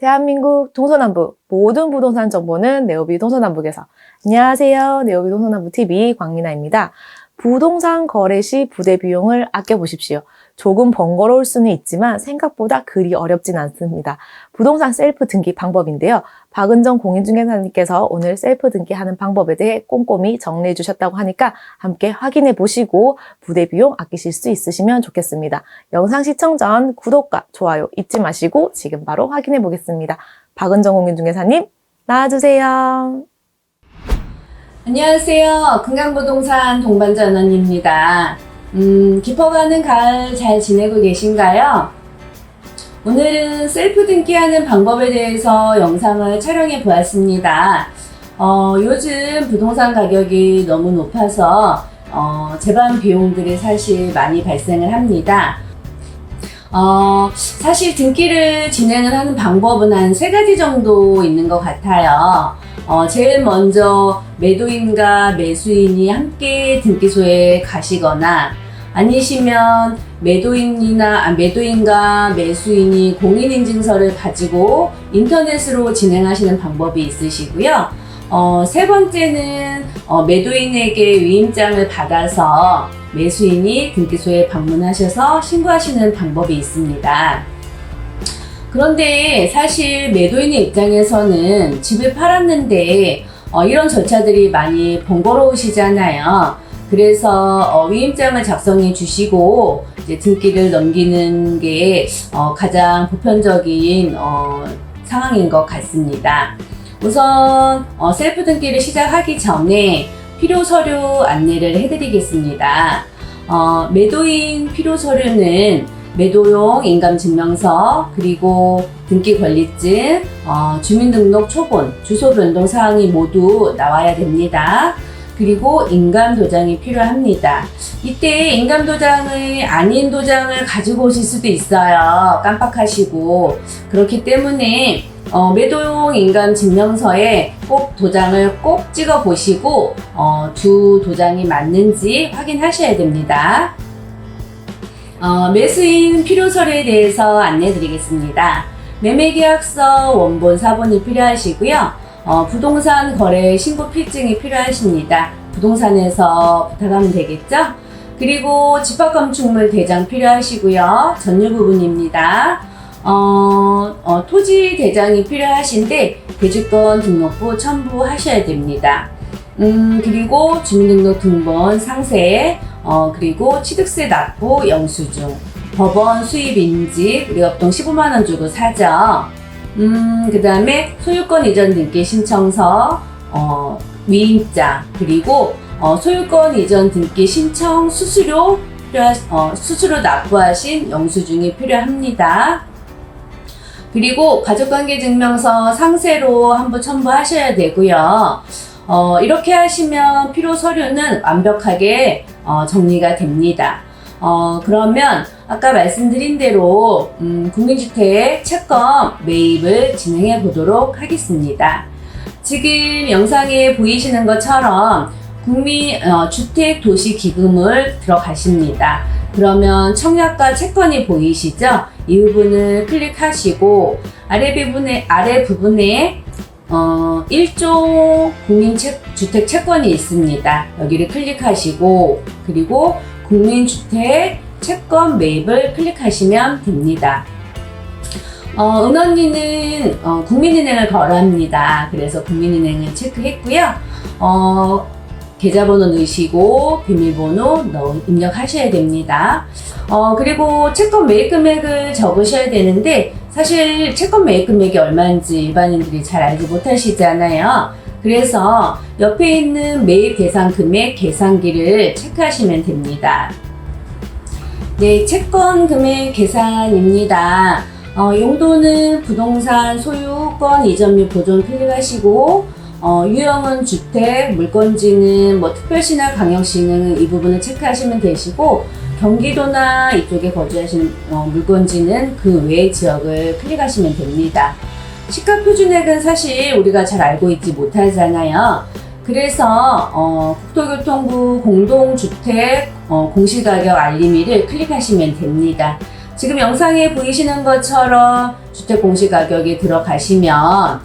대한민국 동서남북 모든 부동산 정보는 네오비 동서남북에서. 안녕하세요. 네오비 동서남북 TV 광민아입니다. 부동산 거래 시 부대 비용을 아껴보십시오. 조금 번거로울 수는 있지만 생각보다 그리 어렵진 않습니다. 부동산 셀프 등기 방법인데요. 박은정 공인중개사님께서 오늘 셀프 등기하는 방법에 대해 꼼꼼히 정리해 주셨다고 하니까 함께 확인해 보시고 부대 비용 아끼실 수 있으시면 좋겠습니다. 영상 시청 전 구독과 좋아요 잊지 마시고 지금 바로 확인해 보겠습니다. 박은정 공인중개사님 나와주세요. 안녕하세요. 금강부동산 동반자 은원입니다. 깊어가는 가을 잘 지내고 계신가요? 오늘은 셀프 등기하는 방법에 대해서 영상을 촬영해 보았습니다. 요즘 부동산 가격이 너무 높아서 제반 비용들이 사실 많이 발생을 합니다. 사실 등기를 진행을 하는 방법은 한 3가지 정도 있는 것 같아요. 제일 먼저 매도인과 매수인이 함께 등기소에 가시거나 아니시면 매도인과 매수인이 공인인증서를 가지고 인터넷으로 진행하시는 방법이 있으시고요. 세 번째는 매도인에게 위임장을 받아서 매수인이 등기소에 방문하셔서 신고하시는 방법이 있습니다. 그런데 사실 매도인의 입장에서는 집을 팔았는데 이런 절차들이 많이 번거로우시잖아요. 그래서 위임장을 작성해 주시고 이제 등기를 넘기는 게 가장 보편적인 상황인 것 같습니다. 우선 셀프 등기를 시작하기 전에 필요 서류 안내를 해드리겠습니다. 매도인 필요 서류는 매도용 인감증명서, 그리고 등기권리증, 주민등록 초본, 주소 변동 사항이 모두 나와야 됩니다. 그리고 인감도장이 필요합니다. 이때 인감도장의 아닌 도장을 가지고 오실 수도 있어요. 깜빡하시고. 그렇기 때문에 매도용 인감증명서에 꼭 도장을 꼭 찍어 보시고 두 도장이 맞는지 확인하셔야 됩니다. 매수인 필요서류에 대해서 안내드리겠습니다. 매매계약서 원본 사본이 필요하시고요. 부동산 거래 신고 필증이 필요하십니다. 부동산에서 부탁하면 되겠죠? 그리고 집합건축물 대장 필요하시고요. 전유 부분입니다. 토지 대장이 필요하신데 대주권 등록부 첨부하셔야 됩니다. 그리고 주민등록 등본 상세, 그리고 취득세 납부 영수증, 법원 수입 인지, 우리 업동 15만원 주고 사죠. 그 다음에 소유권 이전 등기 신청서, 위임장, 그리고 소유권 이전 등기 신청 수수료 수수료 납부하신 영수증이 필요합니다. 그리고 가족관계증명서 상세로 한부 첨부하셔야 되고요. 이렇게 하시면 필요 서류는 완벽하게 정리가 됩니다. 그러면 아까 말씀드린 대로 국민주택 채권 매입을 진행해 보도록 하겠습니다. 지금 영상에 보이시는 것처럼 주택도시기금을 들어가십니다. 그러면 청약과 채권이 보이시죠? 이 부분을 클릭하시고 아래 부분에 1조 국민주택 채권이 있습니다. 여기를 클릭하시고 그리고 국민주택 채권 매입을 클릭하시면 됩니다. 은원리는 국민은행을 거래합니다. 그래서 국민은행을 체크했고요. 계좌번호 넣으시고 비밀번호 입력하셔야 됩니다. 그리고 채권 매입 금액을 적으셔야 되는데 사실 채권 매입 금액이 얼마인지 일반인들이 잘 알지 못하시잖아요. 그래서 옆에 있는 매입 대상 금액 계산기를 체크하시면 됩니다. 네, 채권 금액 계산입니다. 용도는 부동산 소유권 이전 및 보존 클릭하시고 유형은 주택, 물건지는 특별시나 강역시는 이 부분을 체크하시면 되시고 경기도나 이쪽에 거주하시는 물건지는 그 외의 지역을 클릭하시면 됩니다. 시가표준액은 사실 우리가 잘 알고 있지 못하잖아요. 그래서 국토교통부 공동주택 공시가격 알림이를 클릭하시면 됩니다. 지금 영상에 보이시는 것처럼 주택 공시가격에 들어가시면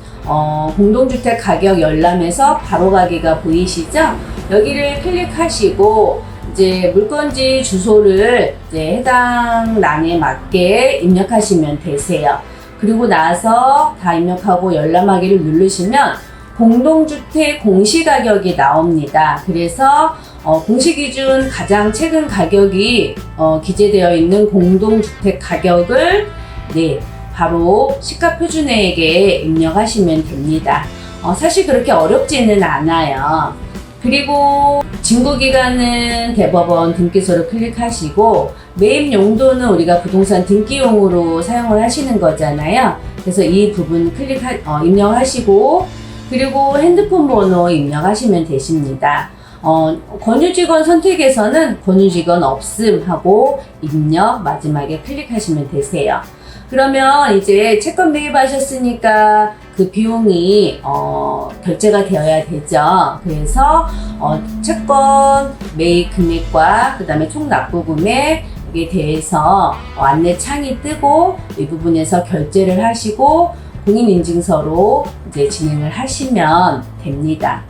공동주택 가격 열람에서 바로 가기가 보이시죠? 여기를 클릭하시고 이제 물건지 주소를 이제 해당 란에 맞게 입력하시면 되세요. 그리고 나서 다 입력하고 열람하기를 누르시면 공동주택 공시가격이 나옵니다. 그래서 공시기준 가장 최근 가격이 기재되어 있는 공동주택 가격을 바로 시가표준액에 입력하시면 됩니다. 사실 그렇게 어렵지는 않아요. 그리고 징구기간은 대법원 등기소를 클릭하시고 매입 용도는 우리가 부동산 등기용으로 사용을 하시는 거잖아요. 그래서 이 부분 입력하시고 그리고 핸드폰 번호 입력하시면 되십니다. 권유직원 선택에서는 권유직원 없음 하고 입력 마지막에 클릭하시면 되세요. 그러면 이제 채권 매입하셨으니까 그 비용이 결제가 되어야 되죠. 그래서 채권 매입 금액과 그 다음에 총 납부 금액에 대해서 안내 창이 뜨고 이 부분에서 결제를 하시고 공인인증서로 이제 진행을 하시면 됩니다.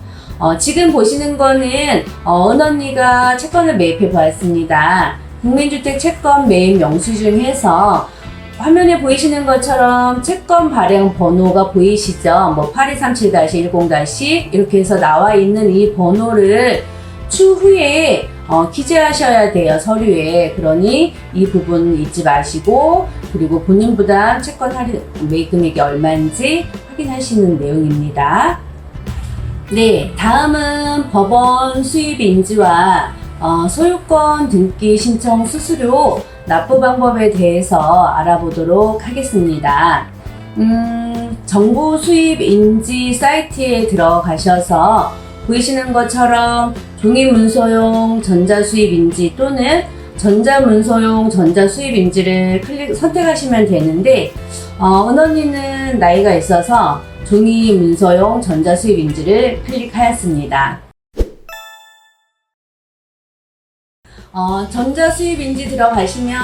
지금 보시는 거는 은언니가 채권을 매입해 보았습니다. 국민주택 채권 매입 영수증 해서 화면에 보이시는 것처럼 채권 발행 번호가 보이시죠? 뭐 8237-10- 이렇게 해서 나와 있는 이 번호를 추후에 기재하셔야 돼요, 서류에. 그러니 이 부분 잊지 마시고 그리고 본인 부담 채권 할인 매입 금액이 얼마인지 확인하시는 내용입니다. 네, 다음은 법원 수입 인지와 소유권 등기 신청 수수료 납부 방법에 대해서 알아보도록 하겠습니다. 정부 수입 인지 사이트에 들어가셔서 보이시는 것처럼 종이 문서용 전자 수입 인지 또는 전자 문서용 전자 수입 인지를 선택하시면 되는데 은언니는 나이가 있어서 종이 문서용 전자 수입 인지를 클릭하였습니다. 전자 수입 인지 들어가시면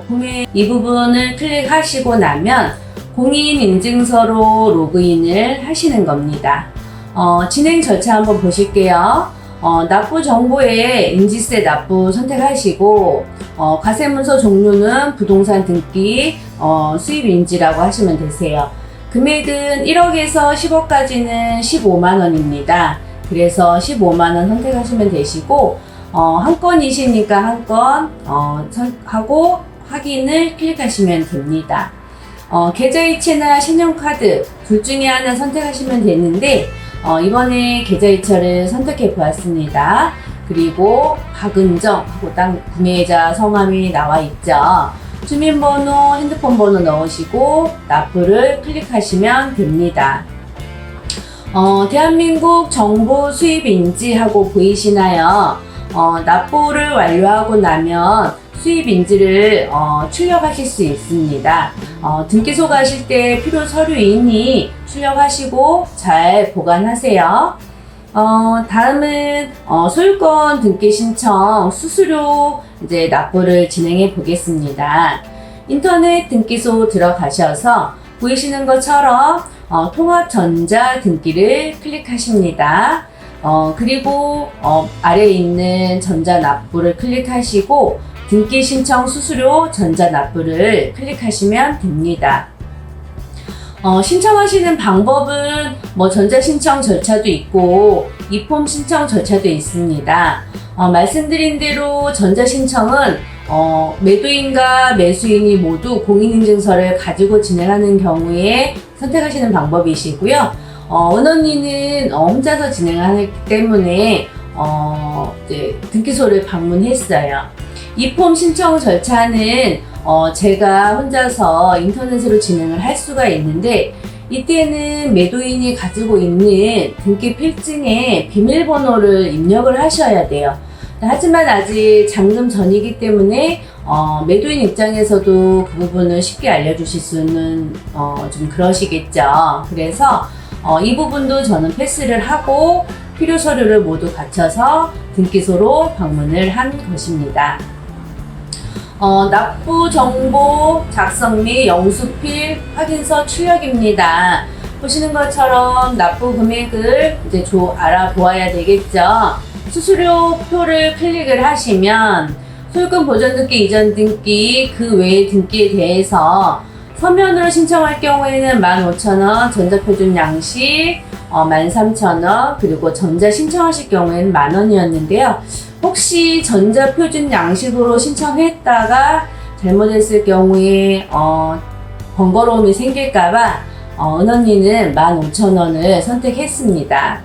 구매 이 부분을 클릭하시고 나면 공인인증서로 로그인을 하시는 겁니다. 진행 절차 한번 보실게요. 납부 정보에 인지세 납부 선택하시고 과세문서 종류는 부동산 등기 수입 인지라고 하시면 되세요. 금액은 1억에서 10억까지는 15만원입니다. 그래서 15만원 선택하시면 되시고 한 건이시니까 한 건 하고 확인을 클릭하시면 됩니다. 계좌이체나 신용카드 둘 중에 하나 선택하시면 되는데 이번에 계좌이체를 선택해 보았습니다. 그리고 박은정하고 땅 구매자 성함이 나와 있죠. 주민번호, 핸드폰 번호 넣으시고 납부를 클릭하시면 됩니다. 대한민국 정부 수입 인지하고 보이시나요? 납부를 완료하고 나면 수입 인지를 출력하실 수 있습니다. 등기소 가실 때 필요 서류이니 출력하시고 잘 보관하세요. 다음은 소유권 등기 신청 수수료 이제 납부를 진행해 보겠습니다. 인터넷 등기소 들어가셔서 보이시는 것처럼 통합 전자 등기를 클릭하십니다. 그리고 아래에 있는 전자 납부를 클릭하시고 등기 신청 수수료 전자 납부를 클릭하시면 됩니다. 신청하시는 방법은 전자 신청 절차도 있고 이폼 신청 절차도 있습니다. 말씀드린 대로 전자 신청은 매도인과 매수인이 모두 공인인증서를 가지고 진행하는 경우에 선택하시는 방법이시고요. 은언니는 혼자서 진행하기 때문에 이제 등기소를 방문했어요. 이폼 신청 절차는 제가 혼자서 인터넷으로 진행을 할 수가 있는데 이때는 매도인이 가지고 있는 등기 필증에 비밀번호를 입력을 하셔야 돼요. 하지만 아직 잔금 전이기 때문에 매도인 입장에서도 그 부분을 쉽게 알려주실 수는 좀 그러시겠죠. 그래서 이 부분도 저는 패스를 하고 필요 서류를 모두 갖춰서 등기소로 방문을 한 것입니다. 납부 정보 작성 및 영수필 확인서 출력입니다. 보시는 것처럼 납부 금액을 이제 알아보아야 되겠죠. 수수료표를 클릭을 하시면 소유권 보전 등기, 이전 등기, 그 외의 등기에 대해서 서면으로 신청할 경우에는 15,000원, 전자표준 양식 13,000원, 그리고 전자 신청하실 경우에는 10,000원이었는데요. 혹시 전자표준 양식으로 신청했다가 잘못했을 경우에 번거로움이 생길까봐 은언니는 15,000원을 선택했습니다.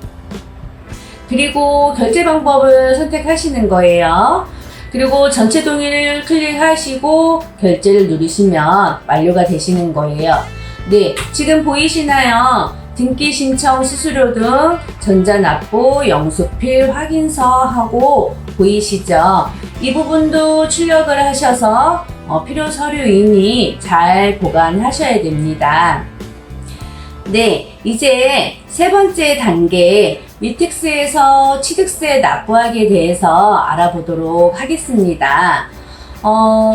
그리고 결제 방법을 선택하시는 거예요. 그리고 전체 동의를 클릭하시고 결제를 누르시면 완료가 되시는 거예요. 네, 지금 보이시나요? 등기 신청 수수료 등 전자납부, 영수필 확인서하고 보이시죠? 이 부분도 출력을 하셔서 필요 서류인이 잘 보관하셔야 됩니다. 네, 이제 세 번째 단계 위텍스에서 취득세 납부하기에 대해서 알아보도록 하겠습니다.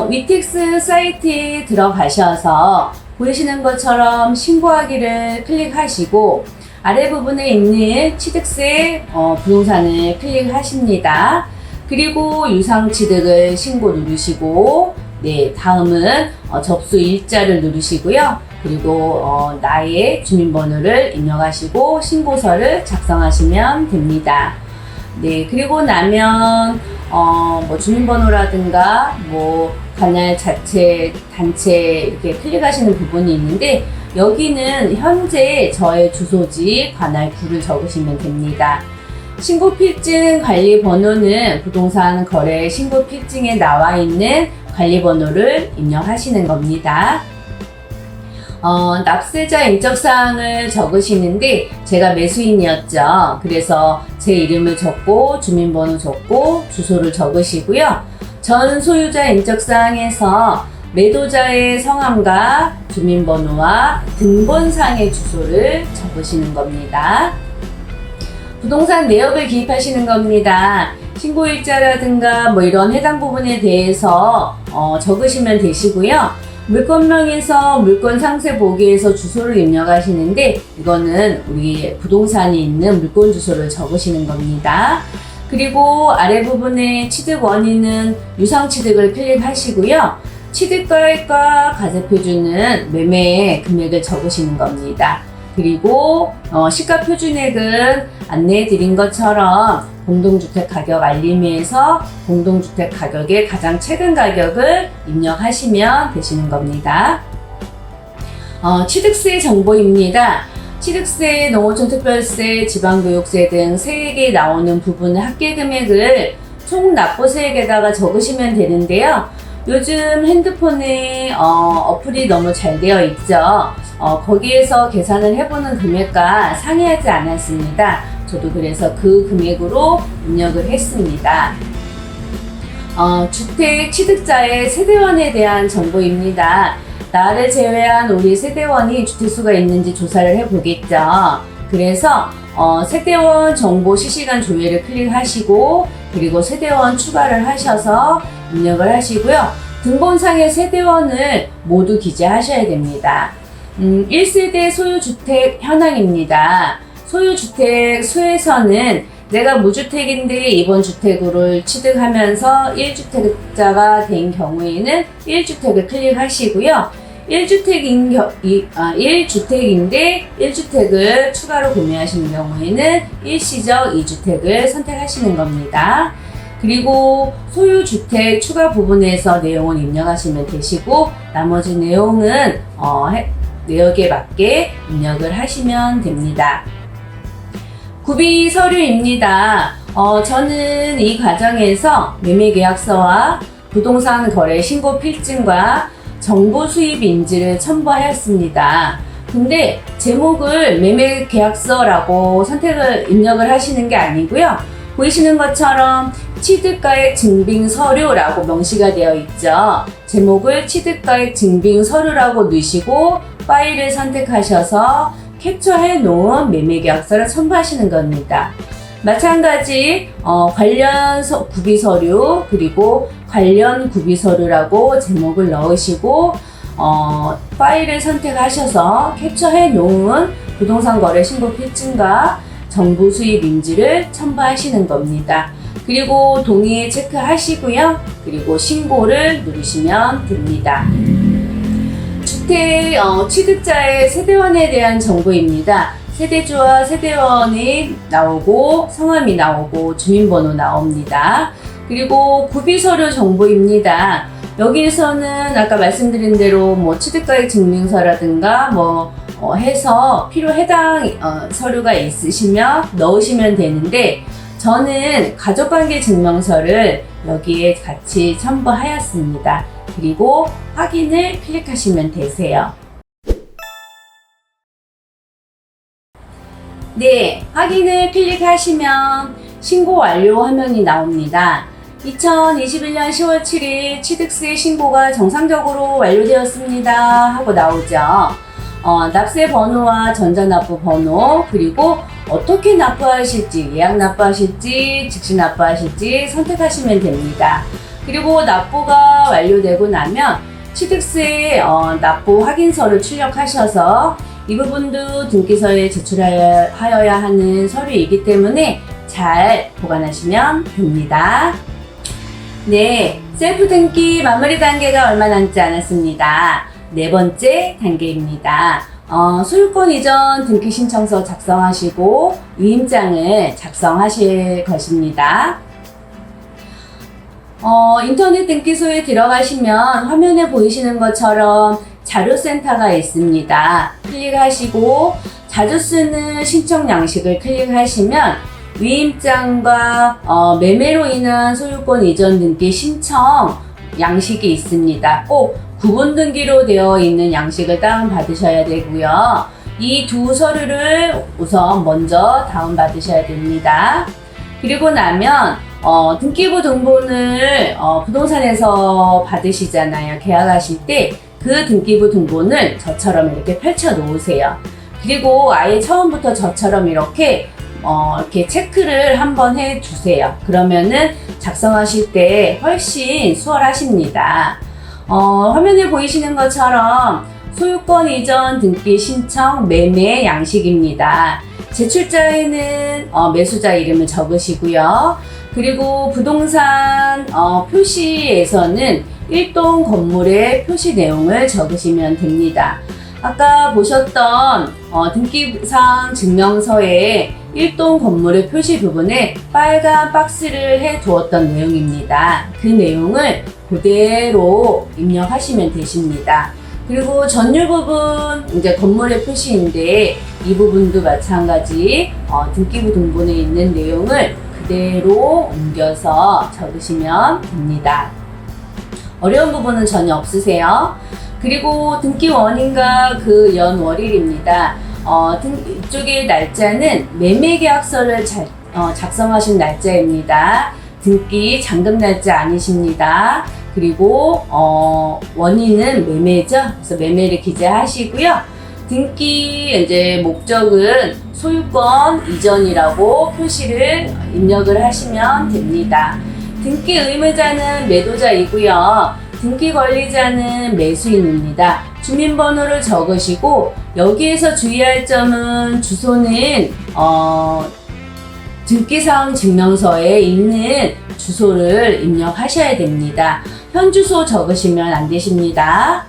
위텍스 사이트에 들어가셔서 보이시는 것처럼 신고하기를 클릭하시고 아래 부분에 있는 취득세 부동산을 클릭하십니다. 그리고 유상취득을 신고 누르시고 네, 다음은 접수 일자를 누르시고요. 그리고 나의 주민번호를 입력하시고 신고서를 작성하시면 됩니다. 네, 그리고 나면 뭐 주민번호라든가 뭐 관할 자체, 단체 이렇게 클릭하시는 부분이 있는데 여기는 현재 저의 주소지 관할구를 적으시면 됩니다. 신고필증 관리번호는 부동산 거래 신고필증에 나와 있는 관리번호를 입력하시는 겁니다. 납세자 인적사항을 적으시는데 제가 매수인이었죠. 그래서 제 이름을 적고 주민번호 적고 주소를 적으시고요. 전 소유자 인적사항에서 매도자의 성함과 주민번호와 등본상의 주소를 적으시는 겁니다. 부동산 내역을 기입하시는 겁니다. 신고일자라든가 뭐 이런 해당 부분에 대해서 적으시면 되시고요. 물건명에서 물건 상세 보기에서 주소를 입력하시는데 이거는 우리 부동산이 있는 물건 주소를 적으시는 겁니다. 그리고 아래 부분에 취득 원인은 유상취득을 클릭하시고요. 취득가액과 가세표준은 매매 금액을 적으시는 겁니다. 그리고 시가표준액은 안내해 드린 것처럼 공동주택 가격 알림에서 공동주택 가격의 가장 최근 가격을 입력하시면 되시는 겁니다. 취득세 정보입니다. 취득세, 농어촌 특별세, 지방교육세 등 세액이 나오는 부분의 합계금액을 총 납부세액에다가 적으시면 되는데요. 요즘 핸드폰에 어플이 너무 잘 되어 있죠. 거기에서 계산을 해보는 금액과 상이하지 않았습니다. 저도 그래서 그 금액으로 입력을 했습니다. 주택 취득자의 세대원에 대한 정보입니다. 나를 제외한 우리 세대원이 주택수가 있는지 조사를 해보겠죠. 그래서 세대원 정보 실시간 조회를 클릭하시고 그리고 세대원 추가를 하셔서 입력을 하시고요. 등본상의 세대원을 모두 기재하셔야 됩니다. 1세대 소유주택 현황입니다. 소유주택 수에서는 내가 무주택인데 이번 주택으를 취득하면서 1주택자가 된 경우에는 1주택을 클릭하시고요. 1주택인데 1주택을 추가로 구매하시는 경우에는 일시적 2주택을 선택하시는 겁니다. 그리고 소유주택 추가 부분에서 내용을 입력하시면 되시고 나머지 내용은 내역에 맞게 입력을 하시면 됩니다. 구비 서류입니다. 저는 이 과정에서 매매계약서와 부동산 거래 신고 필증과 정보 수입 인지를 첨부하였습니다. 근데 제목을 매매계약서라고 입력을 하시는 게 아니고요. 보이시는 것처럼 취득가액 증빙 서류라고 명시가 되어 있죠. 제목을 취득가액 증빙 서류라고 넣으시고 파일을 선택하셔서 캡처해 놓은 매매계약서를 첨부하시는 겁니다. 마찬가지 관련 구비 서류 그리고 관련 구비 서류라고 제목을 넣으시고 파일을 선택하셔서 캡처해 놓은 부동산 거래 신고 필증과 정보 수입 인지를 첨부하시는 겁니다. 그리고 동의에 체크하시고요. 그리고 신고를 누르시면 됩니다. 주택 취득자의 세대원에 대한 정보입니다. 세대주와 세대원이 나오고 성함이 나오고 주민번호 나옵니다. 그리고 구비서류 정보입니다. 여기에서는 아까 말씀드린 대로 뭐 취득가액 증명서라든가 해서 해당 서류가 있으시면 넣으시면 되는데 저는 가족관계 증명서를 여기에 같이 첨부하였습니다. 그리고 확인을 클릭하시면 되세요. 네, 확인을 클릭하시면 신고 완료 화면이 나옵니다. 2021년 10월 7일 취득세 신고가 정상적으로 완료되었습니다 하고 나오죠. 납세 번호와 전자납부 번호 그리고 어떻게 납부하실지 예약 납부하실지 즉시 납부하실지 선택하시면 됩니다. 그리고 납부가 완료되고 나면 취득세 납부 확인서를 출력하셔서 이 부분도 등기소에 제출하여야 하는 서류이기 때문에 잘 보관하시면 됩니다. 네, 셀프 등기 마무리 단계가 얼마 남지 않았습니다. 네 번째 단계입니다. 소유권 이전 등기 신청서 작성하시고 위임장을 작성하실 것입니다. 인터넷 등기소에 들어가시면 화면에 보이시는 것처럼 자료센터가 있습니다. 클릭하시고 자주 쓰는 신청 양식을 클릭하시면 위임장과 매매로 인한 소유권 이전 등기 신청 양식이 있습니다. 꼭 구분 등기로 되어 있는 양식을 다운받으셔야 되고요. 이 두 서류를 우선 먼저 다운받으셔야 됩니다. 그리고 나면 등기부 등본을 부동산에서 받으시잖아요. 계약하실 때 그 등기부 등본을 저처럼 이렇게 펼쳐 놓으세요. 그리고 아예 처음부터 저처럼 이렇게 체크를 한번 해 주세요. 그러면은 작성하실 때 훨씬 수월하십니다. 화면에 보이시는 것처럼 소유권 이전 등기 신청 매매 양식입니다. 제출자에는 매수자 이름을 적으시고요. 그리고 부동산 표시에서는 1동 건물의 표시 내용을 적으시면 됩니다. 아까 보셨던 등기상 증명서에 1동 건물의 표시 부분에 빨간 박스를 해 두었던 내용입니다. 그 내용을 그대로 입력하시면 되십니다. 그리고 전유 부분, 이제 건물의 표시인데 이 부분도 마찬가지 등기부 등본에 있는 내용을 그대로 옮겨서 적으시면 됩니다. 어려운 부분은 전혀 없으세요. 그리고 등기 원인과 그 연월일입니다. 이쪽의 날짜는 매매계약서를 작성하신 날짜입니다. 등기 잔금 날짜 아니십니다. 그리고 원인은 매매죠. 그래서 매매를 기재하시고요. 등기 이제 목적은 소유권 이전이라고 표시를 입력을 하시면 됩니다. 등기 의무자는 매도자이고요. 등기 관리자는 매수인입니다. 주민번호를 적으시고 여기에서 주의할 점은 주소는 등기사항 증명서에 있는 주소를 입력하셔야 됩니다. 현주소 적으시면 안 되십니다.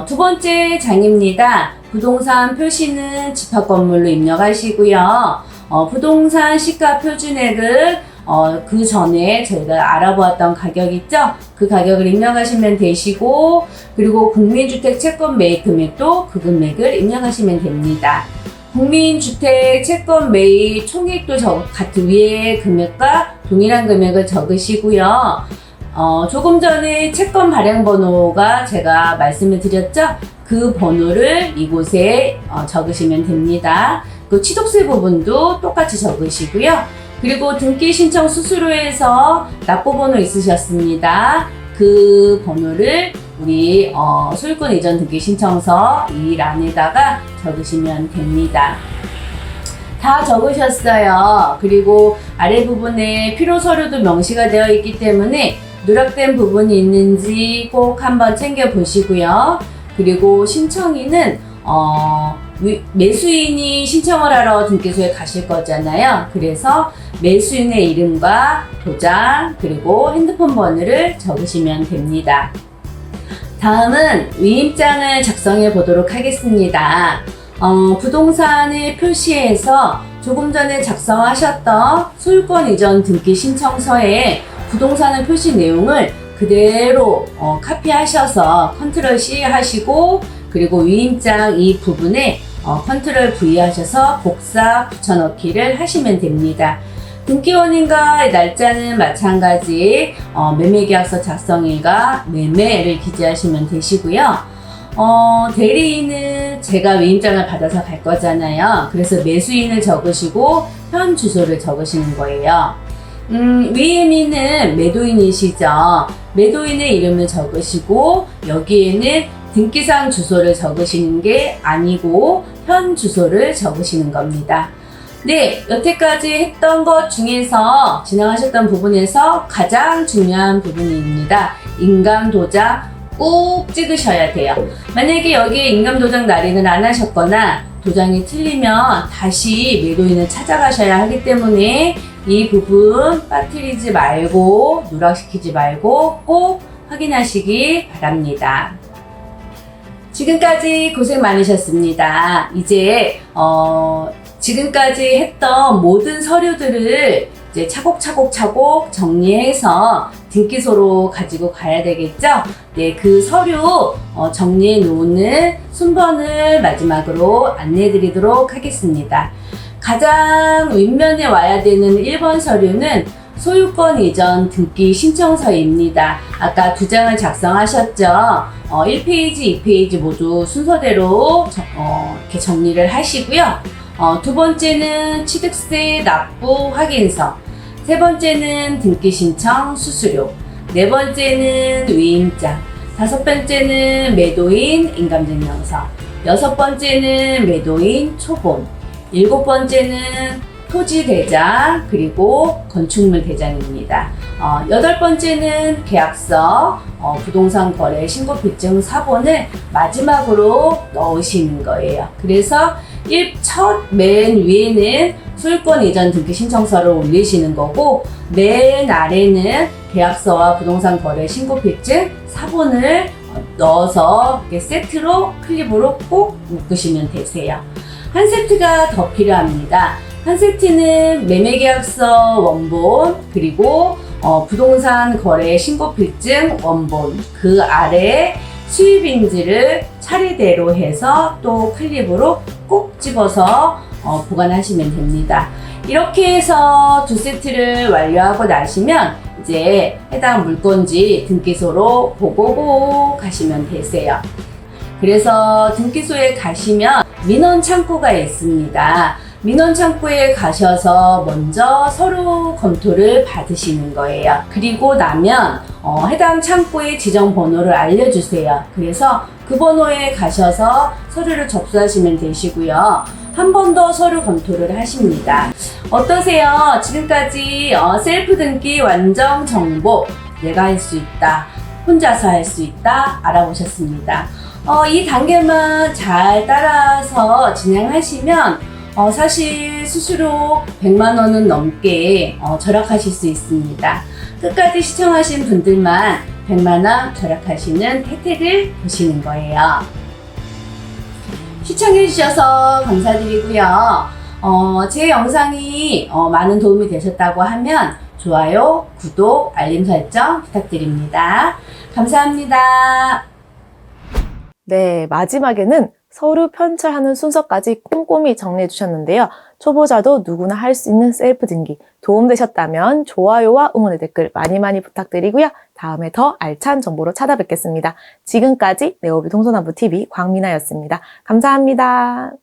두 번째 장입니다. 부동산 표시는 집합건물로 입력하시고요. 부동산 시가 표준액을 그 전에 저희가 알아보았던 가격 있죠? 그 가격을 입력하시면 되시고, 그리고 국민주택 채권 매입 금액도 그 금액을 입력하시면 됩니다. 국민주택 채권 매입 총액도 같은 위에 금액과 동일한 금액을 적으시고요. 조금 전에 채권 발행 번호가 제가 말씀을 드렸죠? 그 번호를 이곳에 적으시면 됩니다. 그 취득세 부분도 똑같이 적으시고요. 그리고 등기 신청 수수료에서 납부번호 있으셨습니다. 그 번호를 우리 소유권 이전 등기 신청서 이 란에다가 적으시면 됩니다. 다 적으셨어요. 그리고 아래 부분에 필요 서류도 명시가 되어 있기 때문에 누락된 부분이 있는지 꼭 한번 챙겨 보시고요. 그리고 신청인은 매수인이 신청을 하러 등기소에 가실 거잖아요. 그래서 매수인의 이름과 도장 그리고 핸드폰 번호를 적으시면 됩니다. 다음은 위임장을 작성해 보도록 하겠습니다. 부동산을 표시해서 조금 전에 작성하셨던 소유권 이전 등기 신청서에 부동산을 표시 내용을 그대로 카피하셔서 컨트롤 C 하시고 그리고 위임장 이 부분에 컨트롤 V 하셔서 복사 붙여넣기를 하시면 됩니다. 등기원인과 날짜는 마찬가지 매매계약서 작성일과 매매를 기재하시면 되시고요. 대리인은 제가 위임장을 받아서 갈 거잖아요. 그래서 매수인을 적으시고 현 주소를 적으시는 거예요. 위임인은 매도인이시죠. 매도인의 이름을 적으시고 여기에는 등기상 주소를 적으시는 게 아니고 현 주소를 적으시는 겁니다. 네, 여태까지 했던 것 중에서 진행하셨던 부분에서 가장 중요한 부분입니다. 인감 도장 꼭 찍으셔야 돼요. 만약에 여기에 인감 도장 날인을 안 하셨거나 도장이 틀리면 다시 매도인을 찾아가셔야 하기 때문에 이 부분 빠뜨리지 말고 누락시키지 말고 꼭 확인하시기 바랍니다. 지금까지 고생 많으셨습니다. 이제 지금까지 했던 모든 서류들을 이제 차곡차곡 정리해서 등기소로 가지고 가야 되겠죠? 네, 그 서류 정리해 놓는 순번을 마지막으로 안내해 드리도록 하겠습니다. 가장 윗면에 와야 되는 1번 서류는 소유권 이전 등기 신청서입니다. 아까 2장을 작성하셨죠? 1페이지, 2페이지 모두 순서대로 이렇게 정리를 하시고요. 두 번째는 취득세 납부 확인서, 세 번째는 등기 신청 수수료, 네 번째는 위임장, 다섯 번째는 매도인 인감증명서, 여섯 번째는 매도인 초본, 일곱 번째는 토지 대장 그리고 건축물 대장입니다. 여덟 번째는 계약서, 부동산 거래 신고 필증 사본을 마지막으로 넣으시는 거예요. 그래서 맨 위에는 소유권 이전 등기 신청서를 올리시는 거고 맨 아래는 계약서와 부동산 거래 신고 필증 사본을 넣어서 이렇게 세트로 클립으로 꼭 묶으시면 되세요. 한 세트가 더 필요합니다. 한 세트는 매매계약서 원본 그리고 부동산 거래 신고필증 원본 그 아래 수입인지를 차례대로 해서 또 클립으로 꼭 집어서 보관하시면 됩니다. 이렇게 해서 두 세트를 완료하고 나시면 이제 해당 물건지 등기소로 보고 가시면 되세요. 그래서 등기소에 가시면 민원 창구가 있습니다. 민원 창구에 가셔서 먼저 서류 검토를 받으시는 거예요. 그리고 나면 해당 창구의 지정 번호를 알려주세요. 그래서 그 번호에 가셔서 서류를 접수하시면 되시고요. 한 번 더 서류 검토를 하십니다. 어떠세요? 지금까지 셀프 등기 완전 정보 내가 할 수 있다, 혼자서 할 수 있다 알아보셨습니다. 이 단계만 잘 따라서 진행하시면 사실 수수료 100만 원은 넘게 절약하실 수 있습니다. 끝까지 시청하신 분들만 100만 원 절약하시는 혜택을 보시는 거예요. 시청해주셔서 감사드리고요. 제 영상이 많은 도움이 되셨다고 하면 좋아요, 구독, 알림 설정 부탁드립니다. 감사합니다. 네, 마지막에는 서류 편철하는 순서까지 꼼꼼히 정리해 주셨는데요. 초보자도 누구나 할 수 있는 셀프 등기 도움되셨다면 좋아요와 응원의 댓글 많이 부탁드리고요. 다음에 더 알찬 정보로 찾아뵙겠습니다. 지금까지 네오비 동서남북TV 광미나였습니다. 감사합니다.